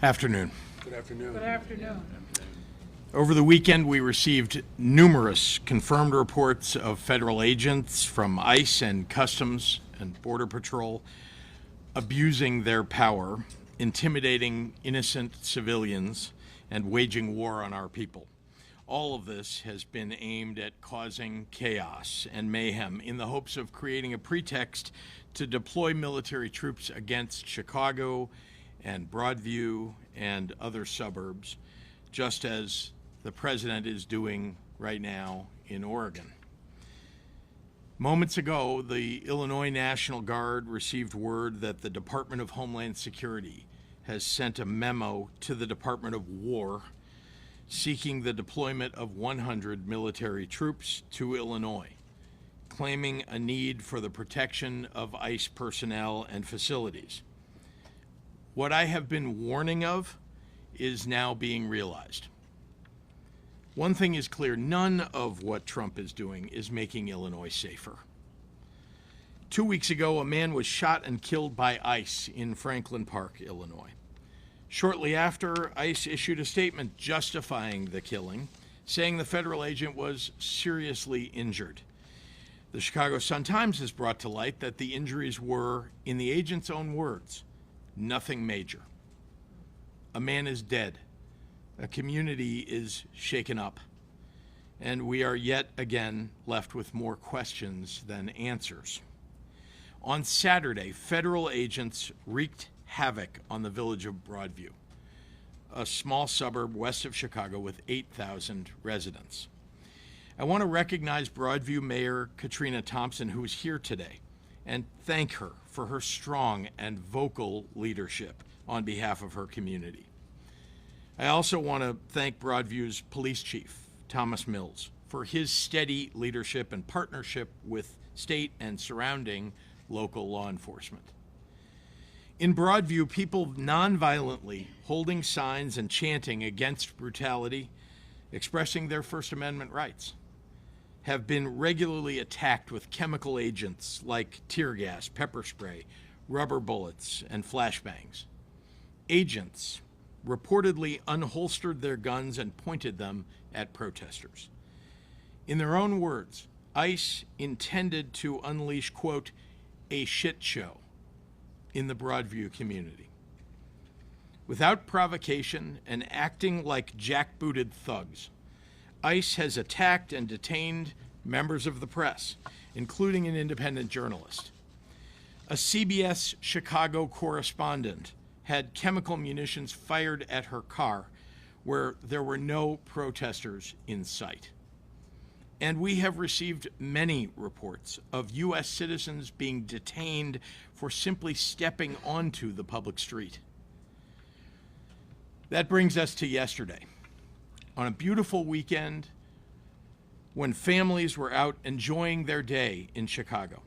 Afternoon. Good afternoon. Good afternoon. Over the weekend, we received numerous confirmed reports of federal agents from ICE and Customs and Border Patrol abusing their power, intimidating innocent civilians, and waging war on our people. All of this has been aimed at causing chaos and mayhem in the hopes of creating a pretext to deploy military troops against Chicago and Broadview and other suburbs, just as the president is doing right now in Oregon. Moments ago, the Illinois National Guard received word that the Department of Homeland Security has sent a memo to the Department of War seeking the deployment of 100 military troops to Illinois, claiming a need for the protection of ICE personnel and facilities. What I have been warning of is now being realized. One thing is clear, none of what Trump is doing is making Illinois safer. 2 weeks ago, a man was shot and killed by ICE in Franklin Park, Illinois. Shortly after, ICE issued a statement justifying the killing, saying the federal agent was seriously injured. The Chicago Sun-Times has brought to light that the injuries were, in the agent's own words, nothing major. A man is dead. A community is shaken up. And we are yet again left with more questions than answers. On Saturday, federal agents wreaked havoc on the village of Broadview, a small suburb west of Chicago with 8,000 residents. I want to recognize Broadview Mayor Katrina Thompson, who is here today, and thank her for her strong and vocal leadership on behalf of her community. I also want to thank Broadview's police chief, Thomas Mills, for his steady leadership and partnership with state and surrounding local law enforcement. In Broadview, people nonviolently holding signs and chanting against brutality, expressing their First Amendment rights, have been regularly attacked with chemical agents like tear gas, pepper spray, rubber bullets, and flashbangs. Agents reportedly unholstered their guns and pointed them at protesters. In their own words, ICE intended to unleash, quote, a shit show in the Broadview community. Without provocation and acting like jackbooted thugs, ICE has attacked and detained members of the press, including an independent journalist. A CBS Chicago correspondent had chemical munitions fired at her car where there were no protesters in sight. And we have received many reports of U.S. citizens being detained for simply stepping onto the public street. That brings us to yesterday. On a beautiful weekend when families were out enjoying their day in Chicago,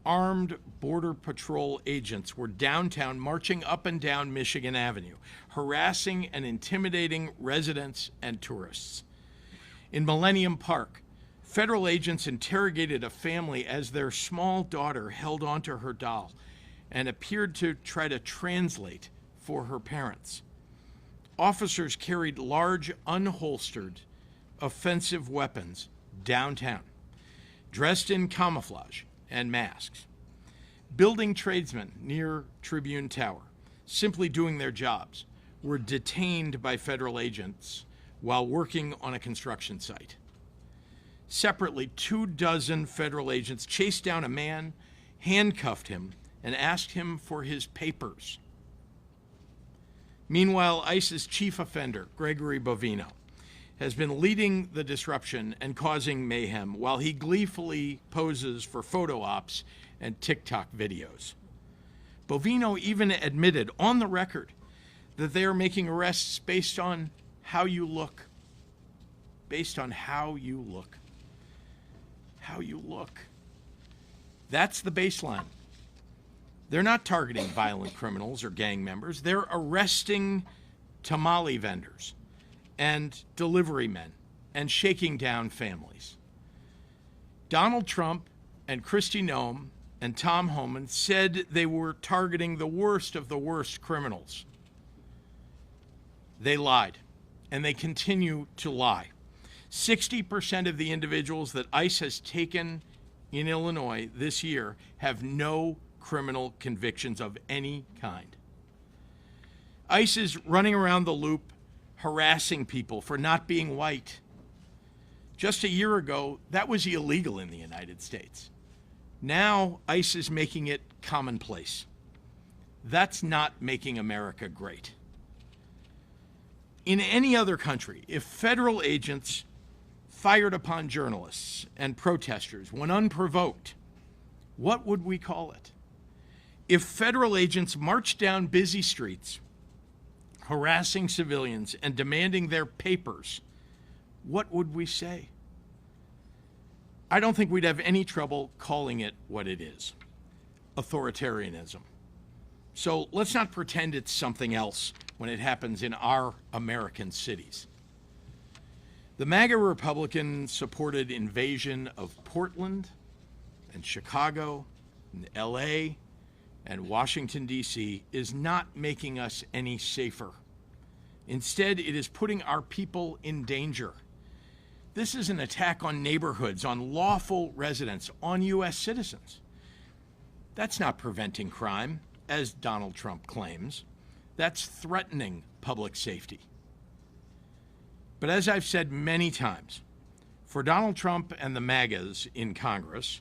armed Border Patrol agents were downtown marching up and down Michigan Avenue, harassing and intimidating residents and tourists. In Millennium Park, federal agents interrogated a family as their small daughter held onto her doll and appeared to try to translate for her parents. Officers carried large, unholstered, offensive weapons downtown, dressed in camouflage and masks. Building tradesmen near Tribune Tower, simply doing their jobs, were detained by federal agents while working on a construction site. Separately, 24 federal agents chased down a man, handcuffed him, and asked him for his papers. Meanwhile, ICE's chief offender, Gregory Bovino, has been leading the disruption and causing mayhem while he gleefully poses for photo ops and TikTok videos. Bovino even admitted on the record that they are making arrests based on how you look. Based on how you look. How you look. That's the baseline. They're not targeting violent criminals or gang members. They're arresting tamale vendors and delivery men and shaking down families. Donald Trump and Kristi Noem and Tom Homan said they were targeting the worst of the worst criminals. They lied, and they continue to lie. 60% of the individuals that ICE has taken in Illinois this year have no criminal convictions of any kind. ICE is running around the loop, harassing people for not being white. Just a year ago, that was illegal in the United States. Now, ICE is making it commonplace. That's not making America great. In any other country, if federal agents fired upon journalists and protesters when unprovoked, what would we call it? If federal agents marched down busy streets, harassing civilians and demanding their papers, what would we say? I don't think we'd have any trouble calling it what it is: authoritarianism. So let's not pretend it's something else when it happens in our American cities. The MAGA Republican-supported invasion of Portland and Chicago and LA and Washington, D.C. is not making us any safer. Instead, it is putting our people in danger. This is an attack on neighborhoods, on lawful residents, on U.S. citizens. That's not preventing crime, as Donald Trump claims. That's threatening public safety. But as I've said many times, for Donald Trump and the MAGAs in Congress,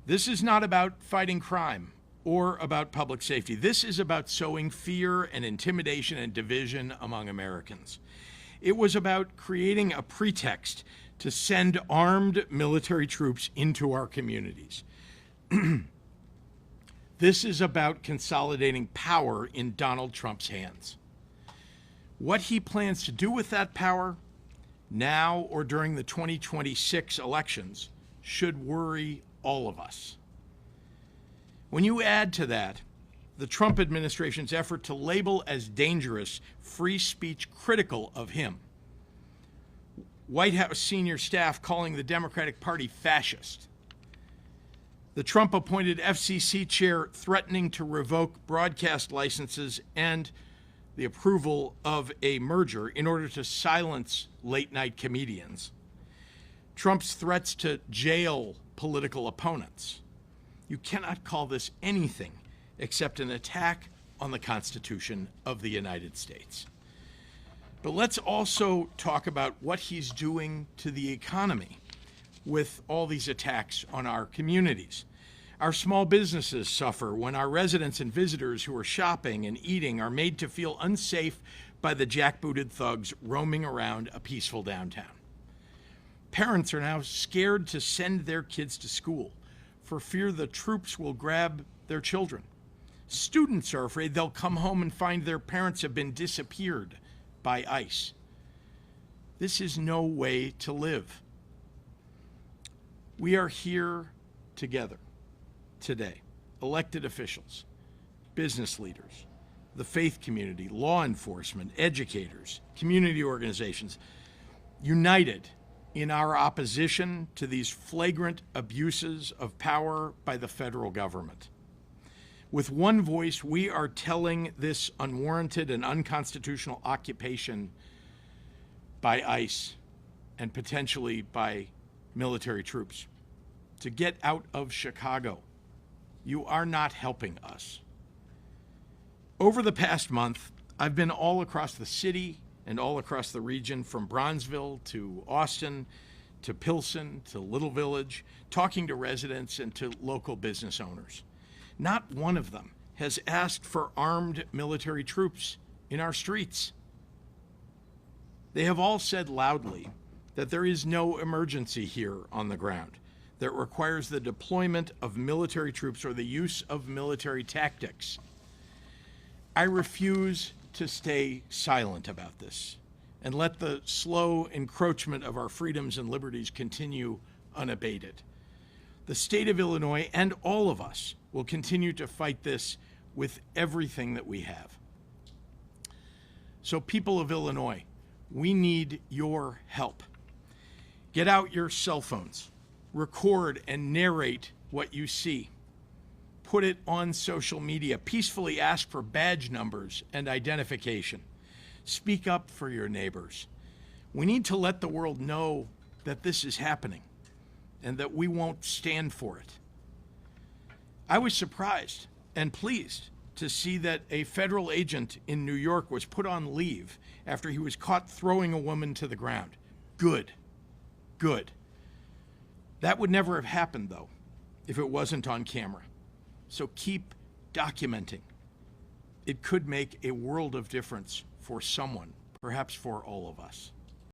this is not about fighting crime or about public safety. This is about sowing fear and intimidation and division among Americans. It was about creating a pretext to send armed military troops into our communities. This is about consolidating power in Donald Trump's hands. What he plans to do with that power, now or during the 2026 elections, should worry all of us. When you add to that the Trump administration's effort to label as dangerous free speech critical of him, White House senior staff calling the Democratic Party fascist, the Trump-appointed FCC chair threatening to revoke broadcast licenses, and the approval of a merger in order to silence late-night comedians, Trump's threats to jail political opponents, you cannot call this anything except an attack on the Constitution of the United States. But let's also talk about what he's doing to the economy with all these attacks on our communities. Our small businesses suffer when our residents and visitors who are shopping and eating are made to feel unsafe by the jackbooted thugs roaming around a peaceful downtown. Parents are now scared to send their kids to school for fear the troops will grab their children. Students are afraid they'll come home and find their parents have been disappeared by ICE. This is no way to live. We are here together today, elected officials, business leaders, the faith community, law enforcement, educators, community organizations, united in our opposition to these flagrant abuses of power by the federal government. With one voice, we are telling this unwarranted and unconstitutional occupation by ICE and potentially by military troops to get out of Chicago. You are not helping us. Over the past month, I've been all across the city and all across the region, from Bronzeville to Austin to Pilsen to Little Village, talking to residents and to local business owners. Not one of them has asked for armed military troops in our streets. They have all said loudly that there is no emergency here on the ground that requires the deployment of military troops or the use of military tactics. I refuse to stay silent about this and let the slow encroachment of our freedoms and liberties continue unabated. The state of Illinois and all of us will continue to fight this with everything that we have. So, people of Illinois, we need your help. Get out your cell phones, record and narrate what you see. Put it on social media. Peacefully ask for badge numbers and identification. Speak up for your neighbors. We need to let the world know that this is happening and that we won't stand for it. I was surprised and pleased to see that a federal agent in New York was put on leave after he was caught throwing a woman to the ground. Good. Good. That would never have happened, though, if it wasn't on camera. So keep documenting. It could make a world of difference for someone, perhaps for all of us.